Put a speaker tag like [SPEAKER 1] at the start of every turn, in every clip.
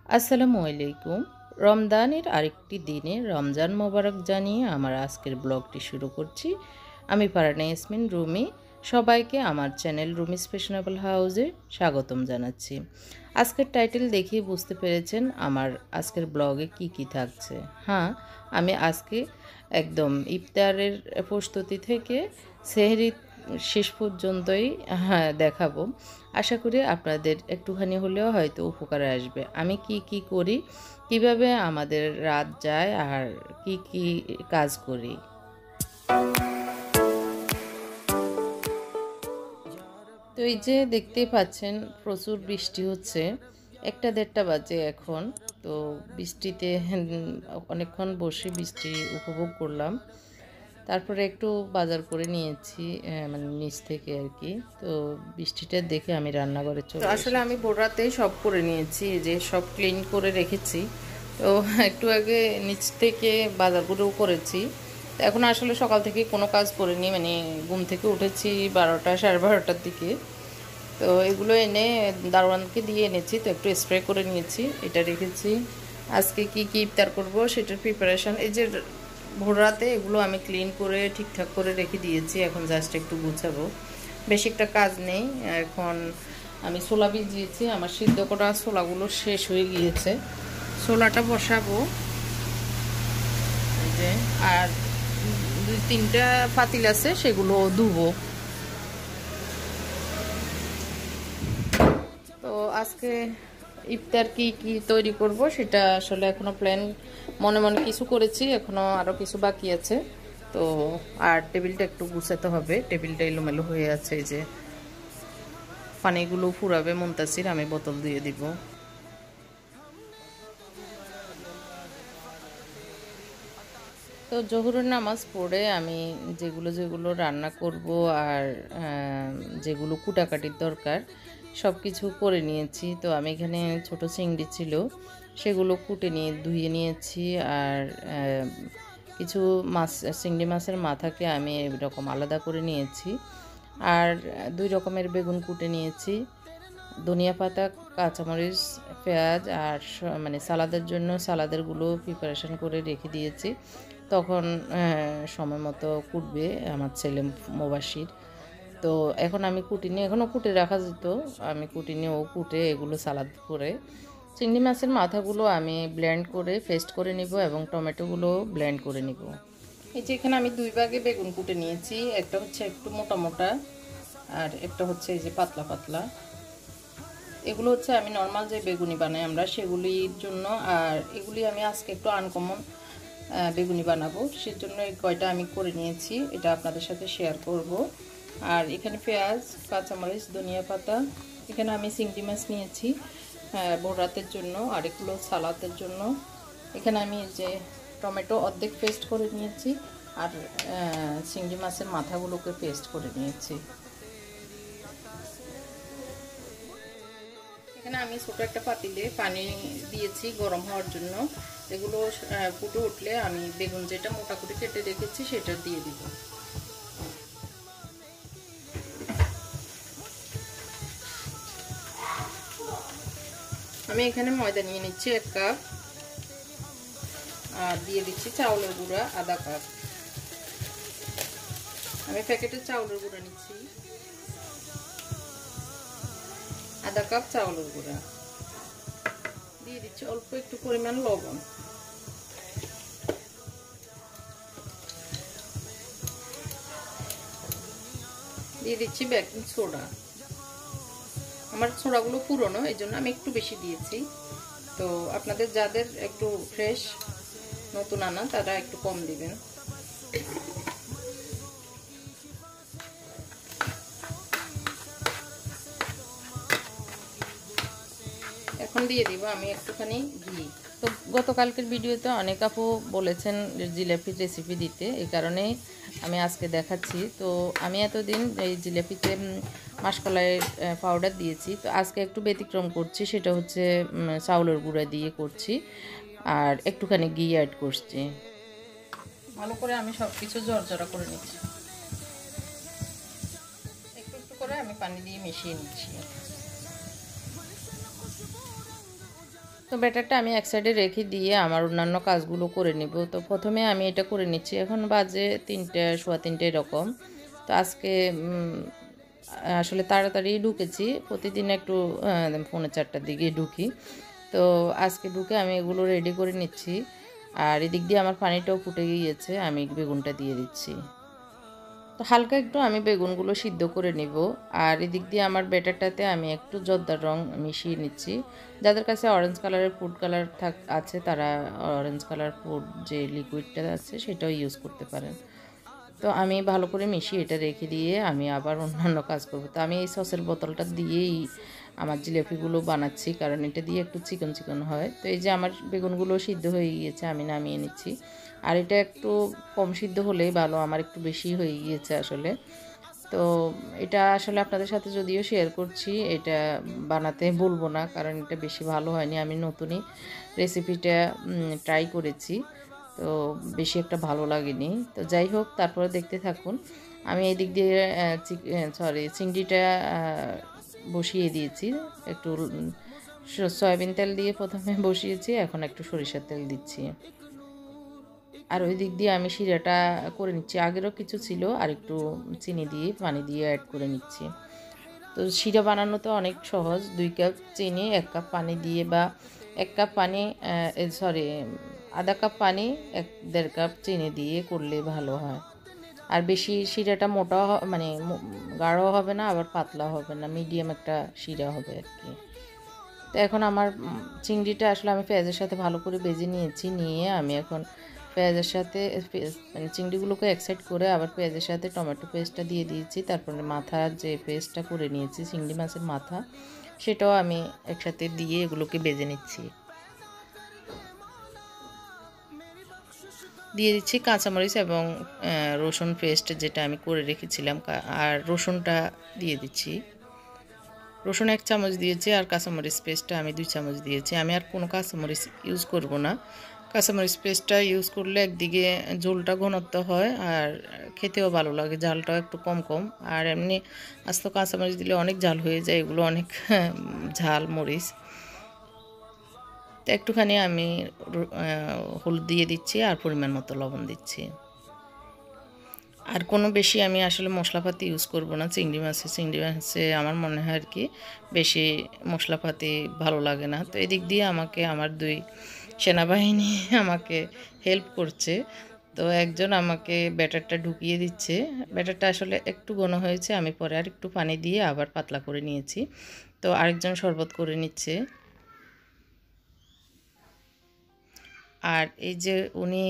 [SPEAKER 1] আসসালামু আলাইকুম। রমদানের আরেকটি দিনে রমজান মোবারক জানিয়ে আমার আজকের ব্লগটি শুরু করছি। আমি ফারহানা ইয়াসমিন রুমি। সবাইকে আমার চ্যানেল রুমিস ফ্যাশনেবল হাউসে স্বাগতম জানাচ্ছি। আজকের টাইটেল দেখেই বুঝতে পেরেছেন আমার আজকের ব্লগে কি থাকছে। হ্যাঁ, আমি আজকে একদম ইফতারের প্রস্তুতি থেকে সেহরি শেষ পর্যন্তই দেখাবো। আশা করি আপনাদের একটুখানি হলেও হয়তো উপকারে আসবে। আমি কি করি, কিভাবে আমাদের রাত যায় আর কি কাজ করি। তো এই যে দেখতেই পাচ্ছেন প্রচুর বৃষ্টি হচ্ছে। 1-1:30 বাজে এখন। তো বৃষ্টিতে অনেকক্ষণ বসে বৃষ্টি উপভোগ করলাম। তারপরে একটু বাজার করে নিয়েছি, মানে নিচ থেকে আর কি। তো বৃষ্টিটা দেখে আমি রান্নাঘরে চলে আসলে আমি ভোর রাতেই সব করে নিয়েছি, যে সব ক্লিন করে রেখেছি। তো একটু আগে নিচ থেকে বাজারগুলোও করেছি। তো এখন আসলে সকাল থেকে কোনো কাজ করিনি, মানে ঘুম থেকে উঠেছি 12টা 12:30টার দিকে। তো এগুলো এনে দারোয়ানকে দিয়ে এনেছি, তো একটু স্প্রে করে নিয়েছি, এটা রেখেছি। আজকে কি ইফতার করব সেটার প্রিপারেশন, এই যে ভোর রাতে এগুলো আমি ক্লিন করে ঠিকঠাক করে রেখে দিয়েছি। এখন জাস্ট একটু গুছাবো, বেশি একটা কাজ নেই। এখন আমি ছোলা ভিজিয়েছি, আমার সিদ্ধ করা ছোলাগুলো শেষ হয়ে গিয়েছে। ছোলাটা বসাবো এই যে, আর 2-3টা পাতিল আছে সেগুলো ধুবো। তো আজকে ইফতার কি তৈরি করব সেটা আসলে এখনো প্ল্যান মনে মনে কিছু করেছি, এখনো আরো কিছু বাকি আছে। তো আর টেবিলটা একটু গুছাতে হবে, টেবিলটা এলোমেলো হয়ে আছে। এই যে পানিগুলো ফুরাবে মুনতাসির, আমি বোতল দিয়ে দিব। তো জোহরের নামাজ পড়ে আমি যেগুলো রান্না করব আর যেগুলো কুটাকাটির দরকার সব কিছু করে নিয়েছি। তো আমি এখানে ছোট চিংড়ি ছিল, সেগুলো কুটে নিয়ে ধুয়ে নিয়েছি। আর কিছু মাছ, চিংড়ি মাছের মাথাকে আমি এরকম আলাদা করে নিয়েছি। আর 2 রকমের বেগুন কুটে নিয়েছি, ধনিয়া পাতা, কাঁচামরিচ, পেঁয়াজ। আর মানে সালাদের জন্য সালাদেরগুলো প্রিপারেশন করে রেখে দিয়েছি, তখন সময় মতো কুটবে আমার ছেলে মোবাশির। তো এখন আমি কুটিনি, এখনও কুটে রাখা যেত, আমি কুটিনি, ও কুটে এগুলো সালাদ করে। চিংড়ি মাছের মাথাগুলো আমি ব্লেন্ড করে পেস্ট করে নিব এবং টমেটোগুলো ব্লেন্ড করে নিব। এই যে এখানে আমি 2 ভাগে বেগুন কুটে নিয়েছি, একটা হচ্ছে একটু মোটা মোটা আর একটা হচ্ছে এই যে পাতলা পাতলা। এগুলো হচ্ছে আমি নর্মাল যে বেগুনি বানাই আমরা সেগুলির জন্য, আর এগুলি আমি আজকে একটু আনকমন বেগুনি বানাবো, সেজন্য এই কয়টা আমি করে নিয়েছি, এটা আপনাদের সাথে শেয়ার করব। আর এখানে পেঁয়াজ, কাঁচামরিচ, ধনিয়া পাতা, এখানে আমি চিংড়ি মাছ নিয়েছি ভোর রাতের জন্য, আর এগুলো সালাদের জন্য। এখানে আমি যে টমেটো অর্ধেক পেস্ট করে নিয়েছি, আর চিংড়ি মাছের মাথাগুলোকে পেস্ট করে নিয়েছি। এখানে আমি ছোট একটা পাতিলে পানি দিয়েছি গরম হওয়ার জন্য। এগুলো ফুটে উঠলে আমি বেগুন যেটা মোটা করে কেটে রেখেছি সেটা দিয়ে দিব। আমি এখানে ময়দা নিয়ে নিচ্ছি 1 কাপ, আর দিয়ে দিচ্ছি চাউলের গুঁড়া আধা কাপ। আমি প্যাকেটের চাউলের গুঁড়া নিচ্ছি, আধা কাপ চাউলের গুঁড়া দিয়ে দিচ্ছি, অল্প একটু পরিমাণ লবণ, দিয়ে দিচ্ছি বেকিং সোডা। আমার সোডাগুলো পুরনো, এই জন্য আমি একটু বেশি দিয়েছি। তো আপনাদের যাদের একটু ফ্রেশ নতুন আনা তারা একটু কম দিবেন। এখন দিয়ে দিব আমি একটুখানি ঘি। তো গতকালকের ভিডিওতে অনেক আপু বলেছেন জিলাপির রেসিপি দিতে, এই কারণে আমি আজকে দেখাচ্ছি। তো আমি এতদিন এই জিলাপিতে মাসকলাইয়ের পাউডার দিয়েছি, তো আজকে একটু ব্যতিক্রম করছি, সেটা হচ্ছে চাউলের গুঁড়া দিয়ে করছি আর একটুখানি ঘি অ্যাড করছি। ভালো করে আমি সব কিছু জর্জরা করে নিচ্ছি, একটু একটু করে আমি পানি দিয়ে মিশিয়ে নিচ্ছি। তো তো ব্যাটারটা আমি এক সাইডে রেখে দিয়ে আমার অন্যান্য কাজগুলো করে নিব। তো প্রথমে আমি এটা করে নিচ্ছি। এখন বাজে 3টা, সোয়া 3টে এরকম। তো আজকে আসলে তাড়াতাড়ি ঢুকেছি। প্রতিদিন একটু পৌনে 4টার দিকে ঢুকি। তো আজকে ঢুকে আমি এগুলো রেডি করে নিচ্ছি। আর এদিক দিয়ে আমার পানিটাও ফুটে গিয়েছে, আমি বেগুনটা দিয়ে দিচ্ছি। তো হালকা একটু আমি বেগুনগুলো সিদ্ধ করে নিব। আর এদিক দিয়ে আমার ব্যাটারটাতে আমি একটু জর্দার রং মিশিয়ে নিচ্ছি। যাদের কাছে অরেঞ্জ কালারের ফুড কালার আছে তারা অরেঞ্জ কালার ফুড যে লিকুইডটা আছে সেটাও ইউজ করতে পারেন। তো আমি ভালো করে মিশিয়ে এটা রেখে দিয়ে আমি আবার অন্যান্য কাজ করব। তো আমি এই সসের বোতলটা দিয়েই আমার জিলাপিগুলো বানাচ্ছি, কারণ এটা দিয়ে একটু চিকন চিকন হয়। তো এই যে আমার বেগুনগুলো সিদ্ধ হয়ে গিয়েছে, আমি নামিয়ে নিচ্ছি। আর এটা একটু কম সিদ্ধ হলেই ভালো, আমার একটু বেশি হয়ে গিয়েছে আসলে। তো এটা আসলে আপনাদের সাথে যদিও শেয়ার করছি, এটা বানাতে বলবো না, কারণ এটা বেশি ভালো হয়নি। আমি নতুনই রেসিপিটা ট্রাই করেছি, তো বেশি একটা ভালো লাগেনি। তো যাই হোক, তারপরে দেখতে থাকুন। আমি এই দিক দিয়ে চিংড়িটা বসিয়ে দিয়েছি। একটু সয়াবিন তেল দিয়ে প্রথমে বসিয়েছি, এখন একটু সরিষার তেল দিচ্ছি। আর ওই দিক দিয়ে আমি শিরাটা করে নিচ্ছি। আগেরও কিছু ছিল, আর একটু চিনি দিয়ে পানি দিয়ে অ্যাড করে নিচ্ছি। তো শিরা বানানো তো অনেক সহজ। 2 কাপ চিনি 1 কাপ পানি দিয়ে, বা 1 কাপ পানি আধা কাপ পানি 1.5 কাপ চিনি দিয়ে করলে ভালো হয়। আর বেশি শিরাটা মোটা মানে গাঢ় হবে না, আবার পাতলা হবে না, মিডিয়াম একটা শিরা হবে আর কি। তো এখন আমার চিংড়িটা আসলে আমি পেঁয়াজের সাথে ভালো করে ভেজে নিয়েছি। নিয়ে আমি এখন পেঁয়াজের সাথে মানে চিংড়িগুলোকে এক সাইড করে আবার পেঁয়াজের সাথে টমেটো পেস্টটা দিয়ে দিয়েছি। তারপরে মাথার যে পেস্টটা করে নিয়েছি চিংড়ি মাছের মাথা, সেটাও আমি একসাথে দিয়ে এগুলোকে ভেজে নিচ্ছি। দিয়ে দিচ্ছি কাঁচামরিচ এবং রসুন পেস্ট যেটা আমি করে রেখেছিলাম, আর রসুনটা দিয়ে দিচ্ছি। রসুন 1 চামচ দিয়েছি, আর কাঁচামরিচ পেস্টটা আমি 2 চামচ দিয়েছি। আমি আর কোনো কাঁচামরিচ ইউজ করব না। কাঁচামরিচ পেস্টটা ইউজ করলে একদিকে ঝোলটা ঘনত্ব হয়, আর খেতেও ভালো লাগে, ঝালটাও একটু কম কম। আর এমনি আস্ত কাঁচামরিচ দিলে অনেক ঝাল হয়ে যায়, এগুলো অনেক ঝাল মরিচ। তো একটুখানি আমি হলুদ দিয়ে দিচ্ছি, আর পরিমাণ মতো লবণ দিচ্ছি। আর কোনো বেশি আমি আসলে মশলাপাতি ইউজ করব না। চিংড়ি মাছে আমার মনে হয় আর কি বেশি মশলাপাতি ভালো লাগে না। তো এদিক দিয়ে আমাকে আমার 2 সেনাবাহিনী আমাকে হেল্প করছে। তো একজন আমাকে ব্যাটারটা ঢুকিয়ে দিচ্ছে। ব্যাটারটা আসলে একটু ঘন হয়েছে, আমি পরে আর একটু পানি দিয়ে আবার পাতলা করে নিয়েছি। তো আরেকজন শরবত করে নিচ্ছে। আর এই যে উনি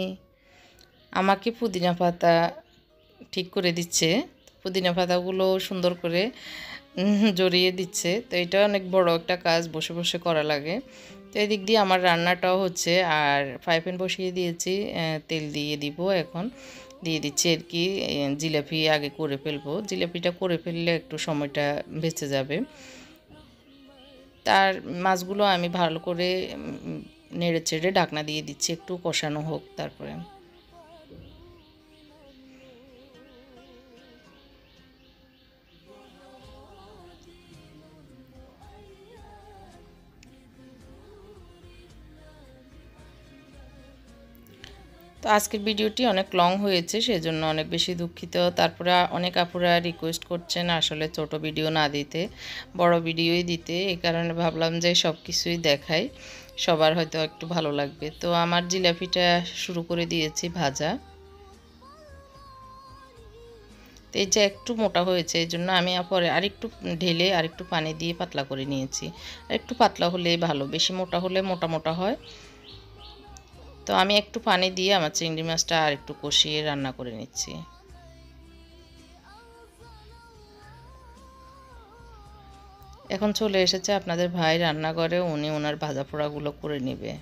[SPEAKER 1] আমাকে পুদিনা পাতা ঠিক করে দিচ্ছে। পুদিনা পাতাগুলো সুন্দর করে জড়িয়ে দিচ্ছে। তো এটা অনেক বড় একটা কাজ, বসে বসে করা লাগে। তো এদিক দিয়ে আমার রান্নাটাও হচ্ছে। আর ফ্রাই প্যান বসিয়ে দিয়েছি, তেল দিয়ে দিব। এখন দিয়ে দিচ্ছি আর কি জিলাপি আগে করে ফেলবো। জিলাপিটা করে ফেললে একটু সময়টা বেঁচে যাবে। তার মাছগুলো আমি ভালো করে নেড়ে চেড়ে ঢাকনা দিয়ে দিচ্ছি, একটু কষানো হোক তারপরে। তো আজকের ভিডিওটি অনেক লং হয়েছে, সেজন্য অনেক বেশি দুঃখিত। তারপরে অনেক আপুরা রিকোয়েস্ট করছেন আসলে ছোট ভিডিও না দিতে, বড় ভিডিওই দিতে। এই কারণে ভাবলাম যে সব কিছুই দেখাই, সবার হয়তো একটু ভালো লাগবে। তো আমার জিলাপিটা শুরু করে দিয়েছি ভাজা। তো এই যে একটু মোটা হয়েছে, এই জন্য আমি পরে আরেকটু ঢেলে আরেকটু পানি দিয়ে পাতলা করে নিয়েছি। আর একটু পাতলা হলেই ভালো, বেশি মোটা হলে মোটা মোটা হয়। তো আমি একটু পানি দিয়ে আমার চিংড়ি মাছটা আর একটু কষিয়ে রান্না করে নিচ্ছি। এখন চলে এসেছে আপনাদের ভাই রান্নাঘরে, উনি ওনার ভাজা পোড়াগুলো করে নেবে।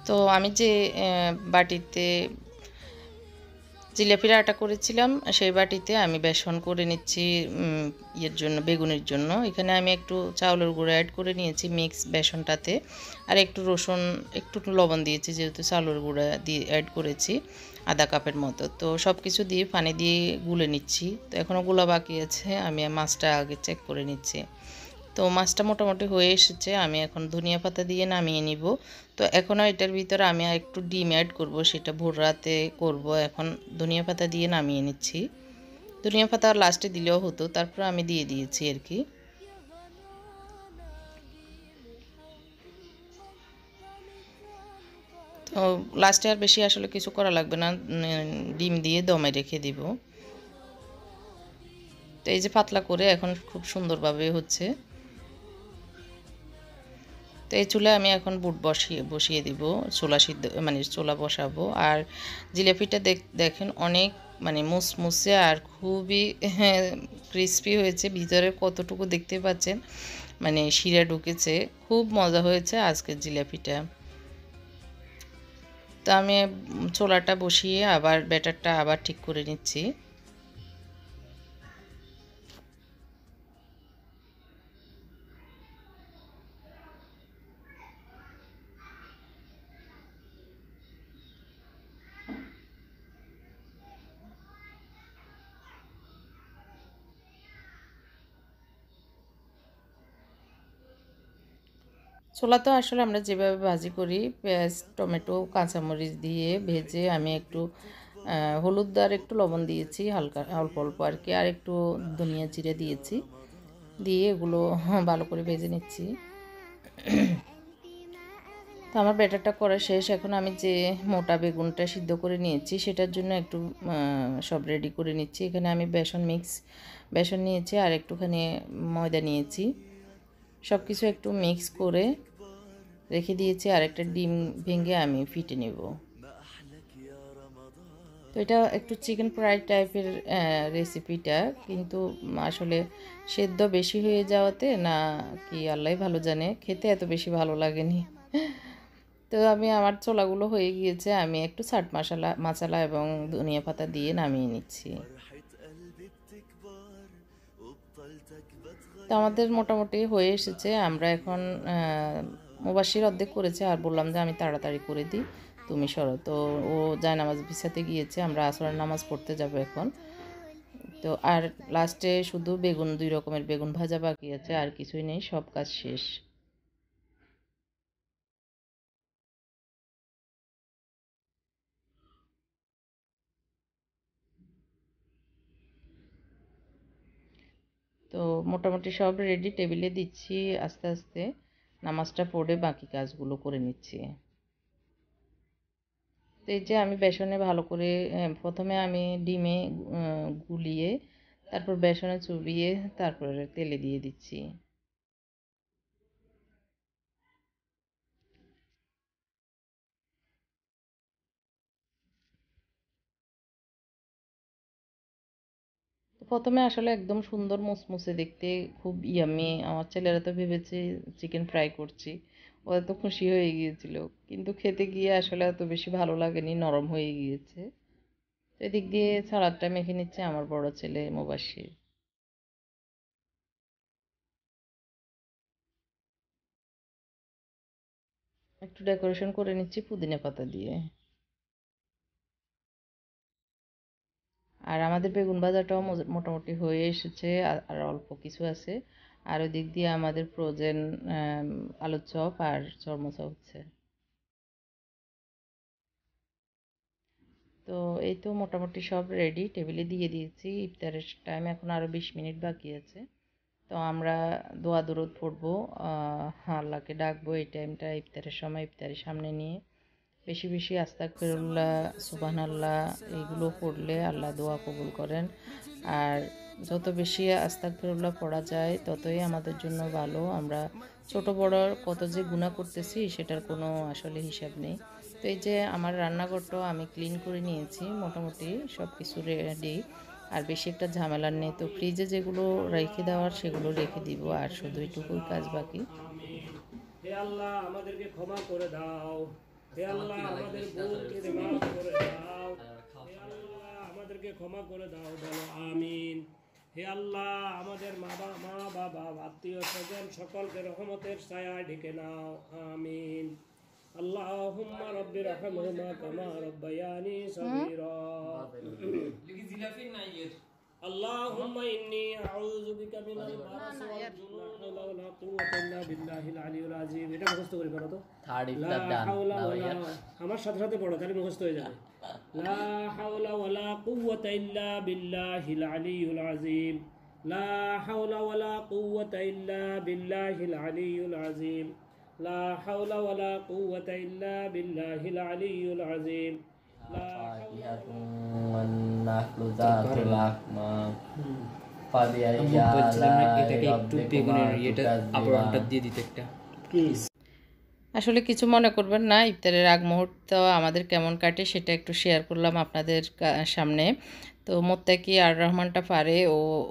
[SPEAKER 1] তো আমি যে বাটিতে জিলাপির আটা করেছিলাম সেই বাটিতে আমি বেসন করে নিচ্ছি ইয়ের জন্য, বেগুনের জন্য। এখানে আমি একটু চাউলের গুঁড়ো অ্যাড করে নিয়েছি মিক্স বেসনটাতে, আর একটু রসুন, একটু লবণ দিয়েছি যেহেতু চাউলের গুঁড়া দিয়ে অ্যাড করেছি আধা কাপের মতো। তো সব কিছু দিয়ে পানি দিয়ে গুলে নিচ্ছি। তো এখনও গুলা বাকি আছে, আমি মাছটা আগে চেক করে নিচ্ছি। তো মাছটা মোটামুটি হয়ে এসেছে, আমি এখন ধনিয়া পাতা দিয়ে নামিয়ে নিব। তো এখনও এটার ভিতরে আমি আর একটু ডিম অ্যাড করব, সেটা ভোর রাতে করব। এখন ধনিয়া পাতা দিয়ে নামিয়ে নিচ্ছি। ধনিয়া পাতা লাস্টে দিলেও হতো, তারপর আমি দিয়ে দিয়েছি আর কি। তো লাস্টে আর বেশি আসলে কিছু করা লাগবে না, ডিম দিয়ে দমে রেখে দিব। তো এই যে পাতলা করে এখন খুব সুন্দরভাবে হচ্ছে। তো এই চুলে আমি এখন বুট বসিয়ে দিব, ছোলা সিদ্ধ মানে ছোলা বসাবো। আর জিলাপিটা দেখেন অনেক মানে মুসমুসে আর খুবই ক্রিস্পি হয়েছে, ভিতরে কতটুকু দেখতে পাচ্ছেন, মানে শিরা ঢুকেছে। খুব মজা হয়েছে আজকের জিলাপিটা। তো আমি ছোলাটা বসিয়ে আবার ব্যাটারটা আবার ঠিক করে নিচ্ছি। ছোলা তো আসলে আমরা যেভাবে ভাজি করি, পেঁয়াজ টমেটো কাঁচামরিচ দিয়ে ভেজে আমি একটু হলুদ আর একটু লবণ দিয়েছি হালকা, অল্প অল্প আর কি, আর একটু ধনিয়া জিরে দিয়েছি, দিয়ে এগুলো ভালো করে ভেজে নিচ্ছি। তো আমার ব্যাটারটা করা শেষ। এখন আমি যে মোটা বেগুনটা সিদ্ধ করে নিয়েছি সেটার জন্য একটু সব রেডি করে নিচ্ছি। এখানে আমি বেসন নিয়েছি আর একটুখানি ময়দা নিয়েছি, সব কিছু একটু মিক্স করে রেখে দিয়েছি। আর একটা ডিম ভেঙে আমি ফিটে নেব। তো এটা একটু চিকেন ফ্রাই টাইপের রেসিপিটা, কিন্তু আসলে সেদ্ধ বেশি হয়ে যাওয়াতে না কি আল্লাহ ভালো জানে, খেতে এত বেশি ভালো লাগেনি। তো আমি আমার ছোলাগুলো হয়ে গিয়েছে, আমি একটু চাট মশলা এবং ধনিয়া পাতা দিয়ে নামিয়ে নিচ্ছি। তো আমাদের মোটামুটি হয়ে এসেছে। আমরা এখন মুবাশির অর্ধেক করেছে, আর বললাম যে আমি তাড়াতাড়ি করে দিই, তুমি সরো। তো ও জায়নামাজ বিছাতে গিয়েছে, আমরা আসরের নামাজ পড়তে যাব এখন। তো আর লাস্টে শুধু বেগুন, 2 রকমের বেগুন ভাজা বাকি আছে, আর কিছুই নেই, সব কাজ শেষ। তো মোটামুটি সব রেডি, টেবিলে দিচ্ছি। আস্তে আস্তে নামাজটা পড়ে বাকি কাজগুলো করে নিচ্ছি। তো এই যে আমি বেসনে ভালো করে প্রথমে আমি ডিমে গুলিয়ে, তারপর বেসনে চুবিয়ে, তারপরে তেলে দিয়ে দিচ্ছি। তো প্রথমে আসলে একদম সুন্দর মুসমুসে দেখতে, খুব ইয়ামি। আমার ছেলেরা তো ভেবেছে চিকেন ফ্রাই করছি, ওরা তো খুশি হয়ে গিয়েছিল। কিন্তু খেতে গিয়ে আসলে এত বেশি ভালো লাগেনি, নরম হয়ে গিয়েছে। তো এদিক দিয়ে সালাদটা মেখে নিচ্ছে আমার বড় ছেলে মুবাশির। একটু ডেকোরেশন করে নিচ্ছি পুদিনা পাতা দিয়ে। আর আমাদের বেগুন ভাজাটাও মোটামুটি হয়ে এসেছে, আর অল্প কিছু আছে। আর ওই দিক দিয়ে আমাদের ফ্রোজেন আলুর চপ আর চরমচা হচ্ছে। তো এই তো মোটামুটি সব রেডি, টেবিলে দিয়ে দিয়েছি। ইফতারের টাইম এখন আরও 20 মিনিট বাকি আছে। তো আমরা দোয়া দরুদ পড়বো, আল্লাহকে ডাকবো এই টাইমটা, ইফতারের সময় ইফতারের সামনে নিয়ে বেশি বেশি আস্তাগফিরুল্লাহ, সুবহানাল্লাহ এইগুলো পড়লে আল্লাহ দোয়া কবুল করেন। আর যত বেশি আস্তাগফিরুল্লাহ পড়া যায় ততই আমাদের জন্য ভালো। আমরা ছোট বড় কত যে গুনাহ করতেছি সেটার কোনো আসলে হিসাব নেই। তো এই যে আমার রান্নাঘরটাও আমি ক্লিন করে নিয়েছি, মোটামুটি সব কিছু রেডি। আর বেশি একটা ঝামেলার নেই। তো ফ্রিজে যেগুলো রেখে দেওয়ার সেগুলো রেখে দিব, আর শুধু এটুকুই কাজ বাকি।
[SPEAKER 2] হে আল্লাহ আমাদেরকে ক্ষমা করে দাও, হে আল্লাহ আমাদের ভুলকে মাফ করে দাও, হে আল্লাহ আমাদেরকে ক্ষমা করে দাও, বলো আমিন। হে আল্লাহ, আমাদের মা বাবা আত্মীয় স্বজন সকলকে রহমতের ছায়ায় ঢেকে নাও, আমিন। আল্লাহুম্মা রাব্বি রহমহুমা কামা রাব্বায়ানি সগীরা। اللهم إني أعوذ بك من البرص والجنون ولا قوة إلا بالله العلي العظيم। এটা মুখস্থ করে পড়ো তো। লা হাওলা ওয়ালা, আমার সাথে সাথে পড়ো তাহলে মুখস্থ হয়ে যাবে। লা হাওলা ওয়ালা কুওয়াতা ইল্লা বিল্লাহিল আলিয়্যিল আযীম। লা হাওলা ওয়ালা কুওয়াতা ইল্লা বিল্লাহিল আলিয়্যিল আযীম। লা হাওলা ওয়ালা কুওয়াতা ইল্লা বিল্লাহিল আলিয়্যিল আযীম।
[SPEAKER 1] আসলে কিছু মনে করবেন না, ইফতারের আগ মুহূর্ত আমাদের কেমন কাটে সেটা একটু শেয়ার করলাম আপনাদের সামনে। তো মোত্তাকি আর রহমানটা পারে,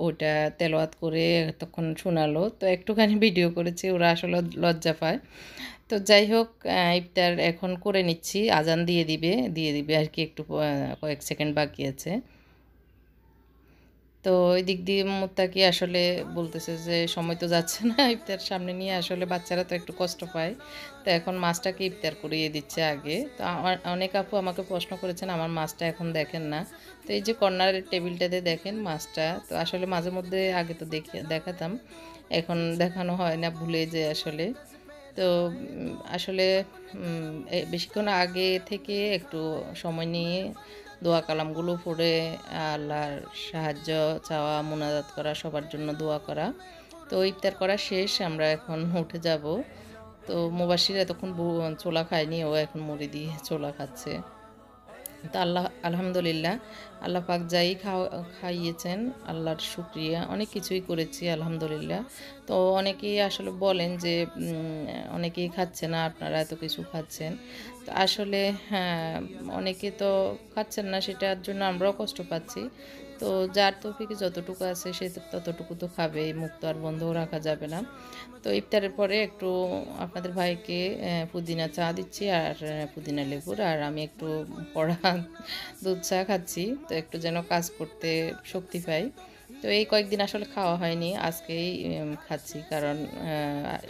[SPEAKER 1] ওটা তেলাওয়াত করে তখন শোনালো, তো একটুখানি ভিডিও করেছি, ওরা আসলে লজ্জা পায়। তো যাই হোক, ইফতার এখন করে নিচ্ছি, আজান দিয়ে দিবে আর কি, একটু কয়েক সেকেন্ড বাকি আছে। তো ওই দিক দিয়ে মোত্তাকি আসলে বলতেছে যে সময় তো যাচ্ছে না, ইফতার সামনে নিয়ে আসলে বাচ্চারা তো একটু কষ্ট পায়, তো এখন মাছটাকে ইফতার করিয়ে দিচ্ছে আগে। তো আমার অনেক আপু আমাকে প্রশ্ন করেছেন আমার মাছটা এখন দেখেন না। তো এই যে কর্নারের টেবিলটাতে দেখেন মাছটা, তো আসলে মাঝে মধ্যে আগে তো দেখাতাম, এখন দেখানো হয় না, ভুলে যে আসলে। তো আসলে বেশিক্ষণ আগে থেকে একটু সময় নিয়ে দোয়া কালামগুলো পড়ে আল্লাহর সাহায্য চাওয়া, মুনাজাত করা, সবার জন্য দোয়া করা। তো ইফতার করা শেষ, আমরা এখন উঠে যাব। তো মুবাশির এতক্ষণ ছোলা খায়নি, ও এখন মুড়ি দিয়ে ছোলা খাচ্ছে। তো আলহামদুলিল্লাহ, আল্লাহ পাক যাই খাইয়েছেন আল্লাহর শুকরিয়া, অনেক কিছুই করেছি আলহামদুলিল্লাহ। তো অনেকেই আসলে বলেন যে অনেকেই খাচ্ছে না, আপনারা এত কিছু খাচ্ছেন। তো আসলে হ্যাঁ, অনেকে তো খাচ্ছেন না, সেটার জন্য আমরাও কষ্ট পাচ্ছি। তো যার তৌফিকে যতটুকু আছে সে ততটুকু তো খাবে, মুখ তো আর বন্ধও রাখা যাবে না। তো ইফতারের পরে একটু আপনাদের ভাইকে পুদিনা চা দিচ্ছি আর পুদিনা লেবুর, আর আমি একটু কড়া দুধ চা খাচ্ছি, তো একটু যেন কাজ করতে শক্তি পাই। তো এই কয়েকদিন আসলে খাওয়া হয়নি, আজকেই খাচ্ছি, কারণ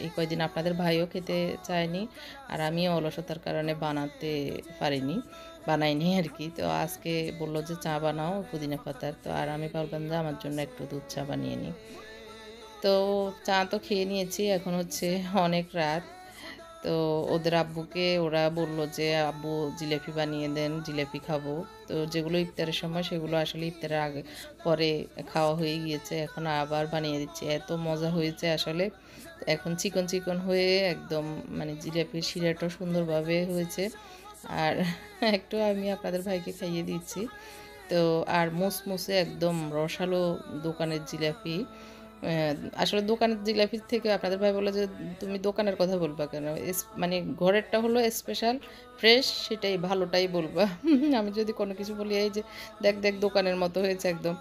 [SPEAKER 1] এই কয়েকদিন আপনাদের ভাইও খেতে চায়নি, আর আমিও অলসতার কারণে বানাইনি আর কি। তো আজকে বললো যে চা বানাও পুদিনা পাতার, তো আর আমি ভাবলাম যে আমার জন্য একটু দুধ চা বানিয়ে নিই। তো চা তো খেয়ে নিয়েছি, এখন হচ্ছে অনেক রাত। তো ওদের আব্বুকে ওরা বললো যে আব্বু জিলেপি বানিয়ে দেন, জিলেপি খাবো। তো যেগুলো ইফতারের সময় সেগুলো আসলে ইফতারের আগে পরে খাওয়া হয়ে গিয়েছে, এখন আবার বানিয়ে দিচ্ছি, এত মজা হয়েছে আসলে। এখন চিকন চিকন হয়ে একদম মানে জিলেপির শিরাটাও সুন্দরভাবে হয়েছে। আর একটু আমি আপনাদের ভাইকে খাইয়ে দিচ্ছি। তো আর মুসমুসে একদম রসালো দোকানের জিলাপি। আসলে দোকানের জিলাপির থেকে আপনাদের ভাই বলে যে তুমি দোকানের কথা বলবা কেন, মানে ঘরেরটা হলো স্পেশাল ফ্রেশ, সেটাই ভালোটাই বলবা। আমি যদি কোনো কিছু বলি এই যে দেখ দেখ দোকানের মতো হয়েছে একদম,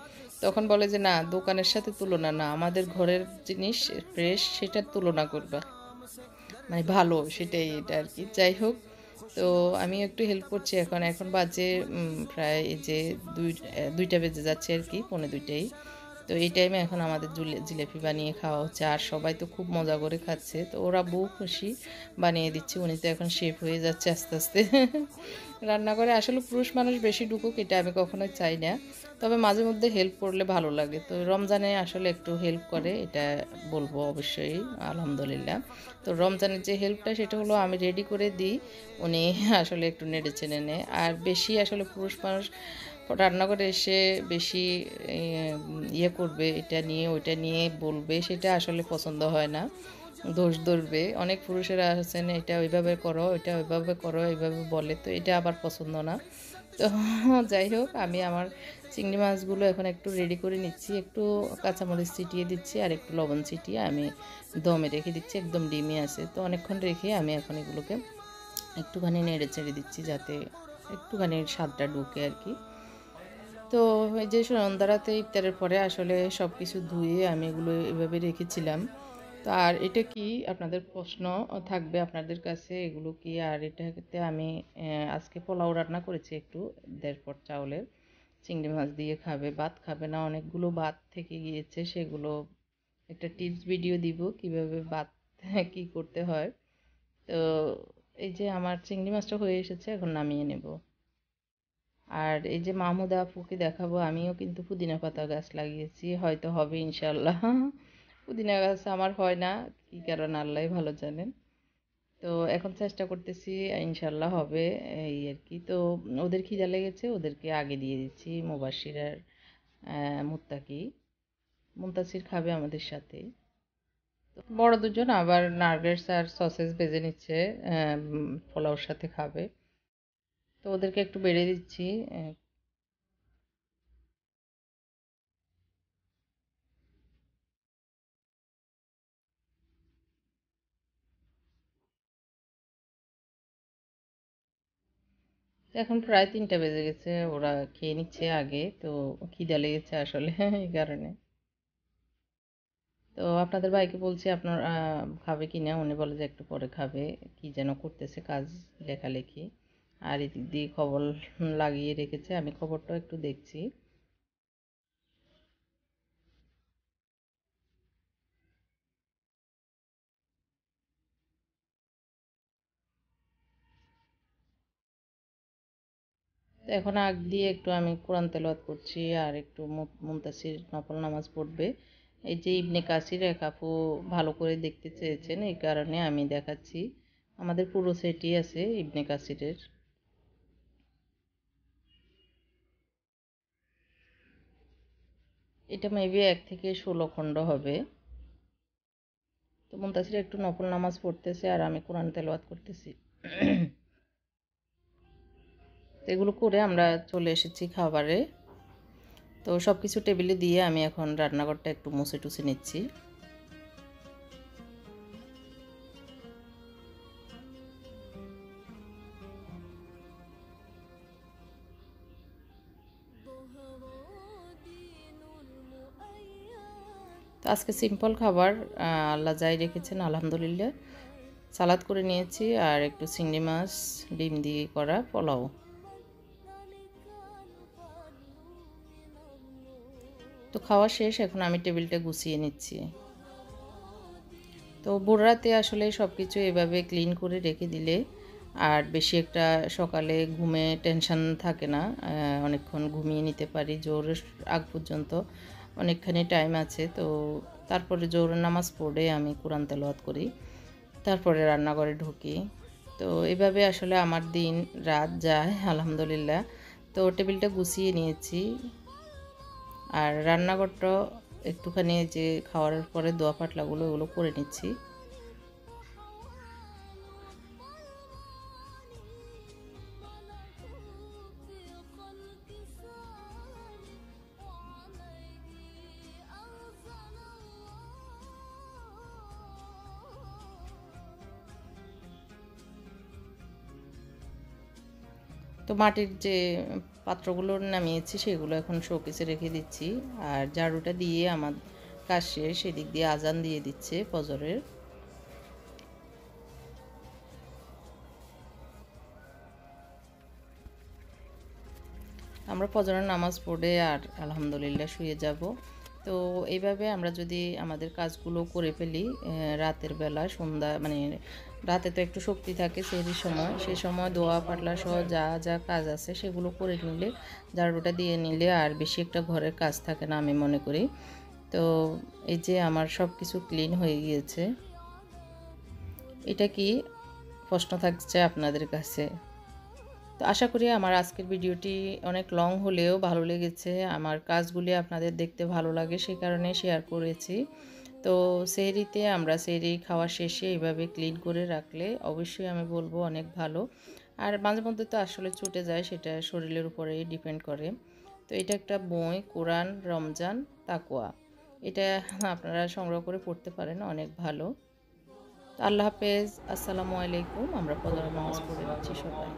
[SPEAKER 1] তখন বলে যে না, দোকানের সাথে তুলনা না, আমাদের ঘরের জিনিস ফ্রেশ, সেটার তুলনা করবা, মানে ভালো সেটাই, এটা আর কি। যাই হোক, তো আমি একটু হেল্প করছি, এখন বাজে প্রায় এই যে দুইটা বেজে যাচ্ছে আর কি, পৌনে দুইটাই। তো এই টাইমে এখন আমাদের জিলেপি বানিয়ে খাওয়া হচ্ছে, আর সবাই তো খুব মজা করে খাচ্ছে। তো ওরা বউ খুশি, বানিয়ে দিচ্ছে, উনি তো এখন শেফ হয়ে যাচ্ছে আস্তে আস্তে রান্না করে। আসলে পুরুষ মানুষ বেশি ঢুকুক এটা আমি কখনোই চাই না, তবে মাঝে মধ্যে হেল্প করলে ভালো লাগে। তো রমজানে আসলে একটু হেল্প করে, এটা বলবো অবশ্যই আলহামদুলিল্লাহ। তো রমজানের যে হেল্পটা সেটা হলো আমি রেডি করে দিই, উনি আসলে একটু নেড়ে চেড়ে নেয়। আর বেশি আসলে পুরুষ মানুষ রান্না করে এসে বেশি ইয়ে করবে, এটা নিয়ে ওইটা নিয়ে বলবে, সেটা আসলে পছন্দ হয় না, দোষ ধরবে। অনেক পুরুষেরা আছেন এটা ওইভাবে করো, এটা ওইভাবে করো, এইভাবে বলে, তো এটা আবার পছন্দ না। তো যাই হোক, আমি আমার চিংড়ি মাছগুলো এখন একটু রেডি করে নিচ্ছি, একটু কাঁচামরিচ ছিটিয়ে দিচ্ছি আর একটু লবণ ছিটিয়ে আমি দমে রেখে দিচ্ছি, একদম ডিমে আছে। তো অনেকক্ষণ রেখে আমি এখন এগুলোকে একটুখানি নেড়ে চেড়ে দিচ্ছি যাতে একটুখানি স্বাদটা ঢুকে আর কি। তো এই যে সন্ধ্যারাতে ইফতারের পরে আসলে সব কিছু ধুয়ে আমি এগুলো এভাবে রেখেছিলাম। তো আর এটা কি আপনাদের প্রশ্ন থাকবে আপনাদের কাছে, এগুলো কি? আর এটাতে আমি আজকে পোলাও রান্না করেছি একটু 1.5 পট চাউলের। চিংড়ি মাছ দিয়ে খাবে, ভাত খাবে না। অনেকগুলো ভাত থেকে গিয়েছে, সেগুলো একটা টিপস ভিডিও দিব কিভাবে ভাত কি করতে হয়। তো এই যে আমার চিংড়ি মাছটা হয়ে এসেছে, এখন নামিয়ে নেব। আর এই যে মাহমুদা আপুকে দেখাবো, আমিও কিন্তু পুদিনা পাতা গাছ লাগিয়েছি, হয়তো হবে ইনশাল্লাহ। পুদিনা গাছ আমার হয় না, কি কারণ আল্লাহ ভালো জানেন। তো এখন চেষ্টা করতেছি, ইনশাল্লাহ হবে এই আর কি। তো ওদের খিদা লেগেছে, ওদেরকে আগে দিয়ে দিচ্ছি। মুবাশির আর মুত্তাকি, মুনতাসির খাবে আমাদের সাথে। তো বড় দুজন আবার নার্গেটস আর সসেস ভেজে নিচ্ছে, পোলাওর সাথে খাবে। তো ওদেরকে একটু বেড়ে দিচ্ছি। এখন প্রায় 3টা বেজে গেছে, ওরা খেয়ে নিচ্ছে আগে। তো খিদা লেগেছে আসলে এই কারণে। তো আপনাদের ভাইকে বলছি আপনার খাবে কি না, উনি বলে যে একটু পরে খাবে, কি যেন করতেছে কাজ, লেখালেখি। আর এদিক দিয়ে খবর লাগিয়ে রেখেছে, আমি খবরটাও একটু দেখছি। তো এখন আগ দিয়ে একটু আমি কোরআন তেলাওয়াত করছি, আর একটু মুনতাসির নফল নামাজ পড়বে। এই যে ইবনে কাসির এক আপু ভালো করে দেখতে চেয়েছেন, এই কারণে আমি দেখাচ্ছি। আমাদের পুরো সেটই আছে ইবনে কাসিরের। এটা মেবি 1 থেকে 16 খণ্ড হবে। তো মুনতাসির একটু নফল নামাজ পড়তেছে, আর আমি কোরআন তেলাওয়াত করতেছি। তো এগুলো করে আমরা চলে এসেছি খাবারে। তো সব কিছু টেবিলে দিয়ে আমি এখন রান্নাঘরটা একটু মুছে টুছে নিচ্ছি। তো আজকে সিম্পল খাবার, আল্লাহ যাই রেখেছেন আলহামদুলিল্লাহ। সালাদ করে নিয়েছি, আর একটু চিংড়ি মাছ ডিম দিয়ে করা পোলাও। তো খাওয়া শেষ, এখন আমি টেবিলটা গুছিয়ে নিচ্ছি। তো ভোর রাতে আসলে সব কিছু এভাবে ক্লিন করে রেখে দিলে আর বেশি একটা সকালে ঘুমে টেনশন থাকে না। অনেকক্ষণ ঘুমিয়ে নিতে পারি, জোহরের আগ পর্যন্ত অনেকখানি টাইম আছে। তো তারপরে জোহরের নামাজ পড়ে আমি কোরআন তেলাওয়াত করি, তারপরে রান্নাঘরে ঢুকি। তো এভাবে আসলে আমার দিন রাত যায় আলহামদুলিল্লাহ। তো টেবিলটা গুছিয়ে নিয়েছি, আর রান্নাঘরটা একটুখানি যে খাওয়ার পরে দোয়া পাটলাগুলো ওগুলো করে নিচ্ছি। তো মাটির যে পাত্রগুলো নামিয়েছি সেগুলো এখন শোকেসে রেখে দিচ্ছি, আর ঝাড়ুটা দিয়ে আমার কাজ শেষ। সেদিক দিয়ে আজান দিয়ে দিচ্ছে ফজরের। আমরা ফজরের নামাজ পড়ে আর আলহামদুলিল্লাহ শুয়ে যাব। তো এইভাবে আমরা যদি আমাদের কাজগুলো করে ফেলি রাতের বেলা, সন্ধ্যা মানে রাতে তো একটু শক্তি থাকে সেহরির সময়, সে সময় দোয়া পাটলা সহ যা যা কাজ আছে সেগুলো করে নিলে, ঝাড়ুটা দিয়ে নিলে আর বেশি একটা ঘরের কাজ থাকে না আমি মনে করি। তো এই যে আমার সব কিছু ক্লিন হয়ে গিয়েছে। এটা কি প্রশ্ন থাকছে আপনাদের কাছে? তো আশা করি আমার আজকের ভিডিওটি অনেক লং হলেও ভালো লেগেছে, আমার কাজগুলি আপনাদের দেখতে ভালো লাগে সে কারণে শেয়ার করেছি। তো সেহরিতে আমরা সেহরি খাওয়া শেষে এইভাবে ক্লিন করে রাখলে অবশ্যই আমি বলবো অনেক ভালো। আর মাঝে মধ্যে তো আসলে ছুটে যায়, সেটা শরীরের উপরেই ডিপেন্ড করে। তো এটা একটা বই, কোরআন, রমজান, তাকওয়া, এটা আপনারা সংগ্রহ করে পড়তে পারেন, অনেক ভালো। আল্লাহ হাফেজ, আসসালামু আলাইকুম। আমরা ফজরের নামাজ পড়ে নিচ্ছি সবাই।